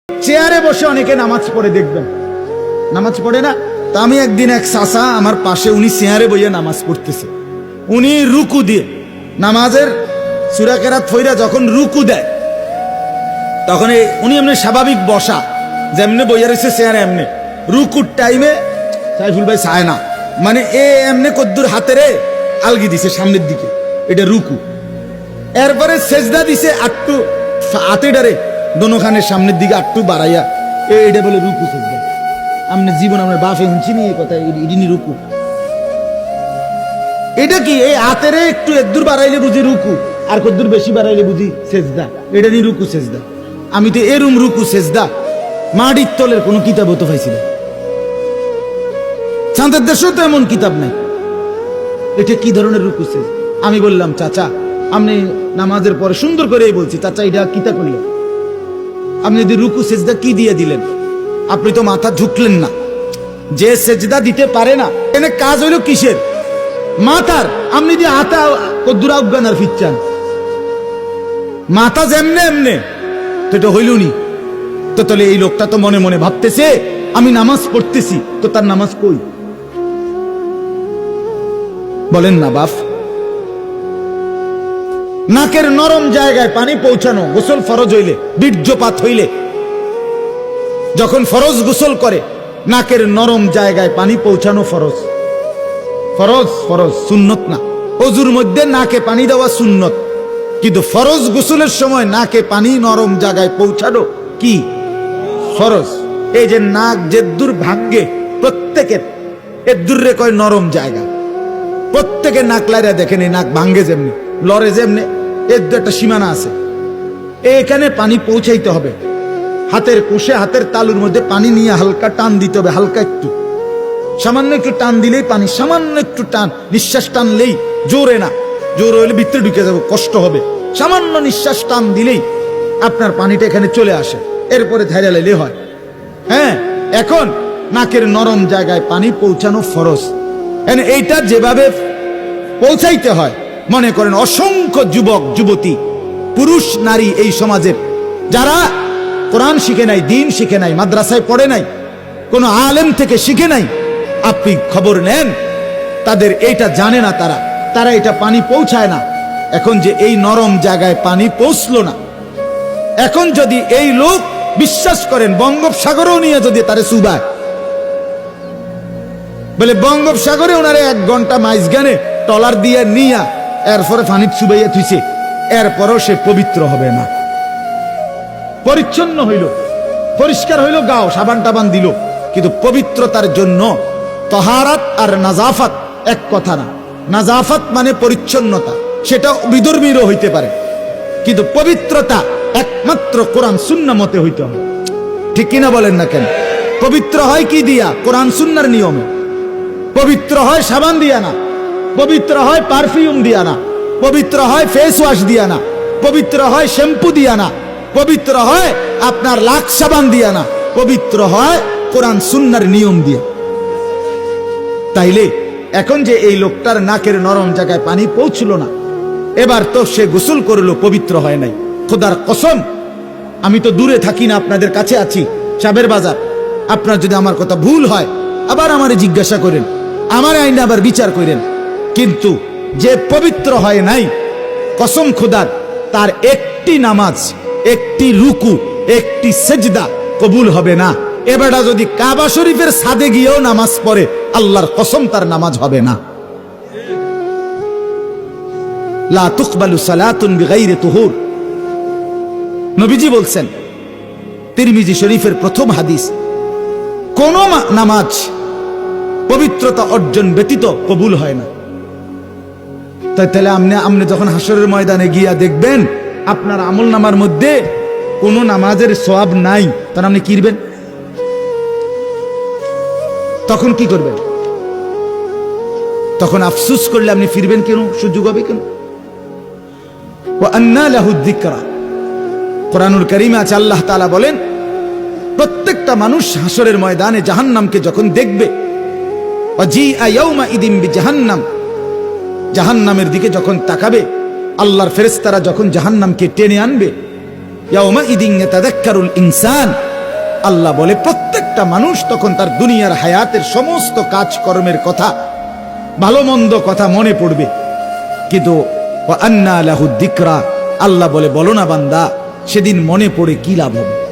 চেয়ারে বসে অনেকে নামাজ পড়ে দেখবেন, নামাজ পড়ে না। তা আমি একদিন এক চাচা আমার পাশে, উনি চেয়ারে বইয়া নামাজ পড়তেছে। উনি রুকু দিয়ে নামাজের সূরা কেরাত ফইরা যখন রুকু দেয়, তখন উনি এমনি স্বাভাবিক বসা, যেমনি বইয়া রয়েছে চেয়ারে এমনি রুকুর টাইমে সাইফুল ভাই চায় না, মানে এমনি কদ্দুর হাতেরে আলগি দিছে সামনের দিকে, এটা রুকু। এরপরে সেজদা দিছে আটটু হাতেডারে দোনোখানের সামনের দিকে আটটু বাড়াইয়া, এটা বলে রুকু সেজদা। আপনি জীবন আপনার বাপে শুনছি নি এই কথা, ইডিনি রুকু। এটা কি এই হাতেরে একটু এদুর বাড়াইলে বুঝি রুকু, আর কদ্দুর বেশি বাড়াইলে বুঝি সেজদা, এটা নি রুকু সেজদা। আমি তো এরম রুকু সেজদা মাটির তলের কোনো কিতাব হতে পাইছি না, চাঁদের দেশেও তো এমন কিতাব নাই। এটা কি ধরনের রুকু সেজদা? আমি বললাম, চাচা আপনি নামাজের পরে সুন্দর করে বলছি, চাচা এটা কিতা করলেন? আপনি যদি রুকু সেজদা কি দিয়ে দিলেন? আপনি তো মাথা ঝুঁকলেন না। যে সেজদা দিতে পারে না, এনে কাজ হইল কিসের? মাথার। আপনি যে হাতা কদ্দুরা উজ্ঞানার ফিরচান, মাথা যেমনে এমনে তো এটা হইল নি। তো তাহলে এই লোকটা তো মনে মনে ভাবতেছে আমি নামাজ পড়তেছি, তো তার নামাজ কই? বলেন না বাপ। নাকের নরম জায়গায় পানি পৌঁছানো, গোসল ফরজ হইলে, বীর্যপাত হইলে যখন ফরজ গোসল করে, নাকের নরম জায়গায় পানি পৌঁছানো ফরজ। ফরজ ফরজ, সুন্নত না। ওযুর মধ্যে নাকে পানি দেওয়া সুন্নত, কিন্তু ফরজ গোসলের সময় নাকে পানি নরম জায়গায় পৌঁছানো কি ফরজ। এই যে নাক যেদুর ভাঙ্গে প্রত্যেকের, এদুর রে কয় নরম জায়গা। প্রত্যেকে নাক লাইরা দেখেন, এই নাক ভাঙ্গে যেমনি লড়ে যেমনি, এর একটা সীমানা আছে। এখানে পানি পৌঁছাইতে হবে। হাতের কোষে, হাতের তালুর মধ্যে পানি নিয়ে হালকা টান দিতে হবে, হালকা একটু, সামান্য একটু টান দিলেই পানি, সামান্য একটু টান, নিঃশ্বাস টানলেই, জোরে না, জোর হইলে ভিতরে ঢুকে যাবে, কষ্ট হবে। সামান্য নিঃশ্বাস টান দিলেই আপনার পানিটা এখানে চলে আসে, এরপরে ধাইরা লাইলে হয়। হ্যাঁ, এখন নাকের নরম জায়গায় পানি পৌঁছানো ফরজ। এইটা যেভাবে পৌঁছাইতে হয়, মনে করেন অসংখ্য যুবক যুবতী, পুরুষ নারী এই সমাজের, যারা কোরআন শিখে নাই, দিন শিখে নাই, মাদ্রাসায় পড়ে নাই, কোনো আলেম থেকে শিখে নাই, আপনি খবর নেন, তাদের এইটা জানে না, তারা এটা পানি পৌঁছায় না। এখন যে এই নরম জায়গায় পানি পৌঁছলো না, এখন যদি এই লোক বিশ্বাস করেন বঙ্গোপসাগরেও নিয়ে যদি তারে চুবায়, বলে বঙ্গোপসাগরে ওনারে 1 ঘন্টা মাইজগানে টলার দিয়ে নিয়া এরপরে পানি চুবাইয়া থুইছে, এরপরও সে পবিত্র হবে না। পরিচ্ছন্ন হইল, পরিষ্কার হইল, গাও সাবান টাবান দিল, কিন্তু পবিত্রতার জন্য তহারাত আর নাজাফাত এক কথা না। নাজাফাত মানে পরিচ্ছন্নতা, সেটা বিধর্মীরও হইতে পারে, কিন্তু পবিত্রতা একমাত্র কোরআন সুন্নাহ মতে হইতে হবে। ঠিক কিনা বলেন না কেন? পবিত্র হয় কি দিয়া? কোরআন সুন্নাহর নিয়মে। পবিত্র হয় সাবান দিয়া না, পবিত্র হয় পারফিউম দিয়া না, পবিত্র হয় ফেস ওয়াশ দিয়া না, পবিত্র হয় শ্যাম্পু দিয়া না, পবিত্র হয় আপনার লাক্স সাবান দিয়া না, পবিত্র হয় কোরআন সুন্নাহর নিয়ম দিয়া। তাইলে এখন যে এই লোকটার নাকের নরম জায়গায় পানি পৌঁছলো না, এবার তো সে গোসল করলো, পবিত্র হয় নাই। খোদার কসম, আমি তো দূরে থাকি না, আপনাদের কাছে আছি, সাবের বাজার। আপনার যদি আমার কথা ভুল হয়, আবার আমারে জিজ্ঞাসা করেন, আমার আইনে আবার বিচার করেন। কিন্তু যে পবিত্র হয় নাই, কসম খোদার, তার একটি নামাজ, একটি রুকু, একটি সেজদা কবুল হবে না। এবারটা যদি কাবা শরীফের ছাদে গিয়েও নামাজ পড়ে, আল্লাহর কসম তার নামাজ হবে না। লা তুকবালু সালাতুন বিগাইরি তুহুর, নবীজি বলছেন, তিরমিজি শরীফের প্রথম হাদিস, কোন নামাজ পবিত্রতা অর্জন ব্যতীত কবুল হয় না। তাহলে আপনি যখন হাসরের ময়দানে গিয়া দেখবেন আপনার আমল নামার মধ্যে কোন নামাজের সওয়াব নাই, তখন আপনি কি করবেন? তখন কি করবেন? তখন আফসোস করলে আপনি ফিরবেন কেন? সুযোগ হবে কেন? ওয়া আন্না লাহু যিকরা, কোরআনুল কারীমে আছে, আল্লাহ তাআলা বলেন, প্রত্যেকটা মানুষ হাসরের ময়দানে জাহান্নামকে যখন দেখবে, ওয়াজিআ ইয়াউমা ইদিন বিজাহান্নাম, জাহান্নামের দিকে যখন তাকাবে, আল্লাহর ফেরেশতারা যখন জাহান্নামকে টেনে আনবে, ইয়াউমা ইদিন ইয়াতাযাক্কারুল ইনসান, আল্লাহ বলে প্রত্যেকটা মানুষ তখন তার দুনিয়ার হায়াতের সমস্ত কাজকর্মের কথা, ভালো মন্দ কথা মনে পড়বে, কিন্তু ওয়া আন্না লাহু যিকরা, আল্লাহ বলে বলো না বান্দা সেদিন মনে পড়ে কি লাভ হবে।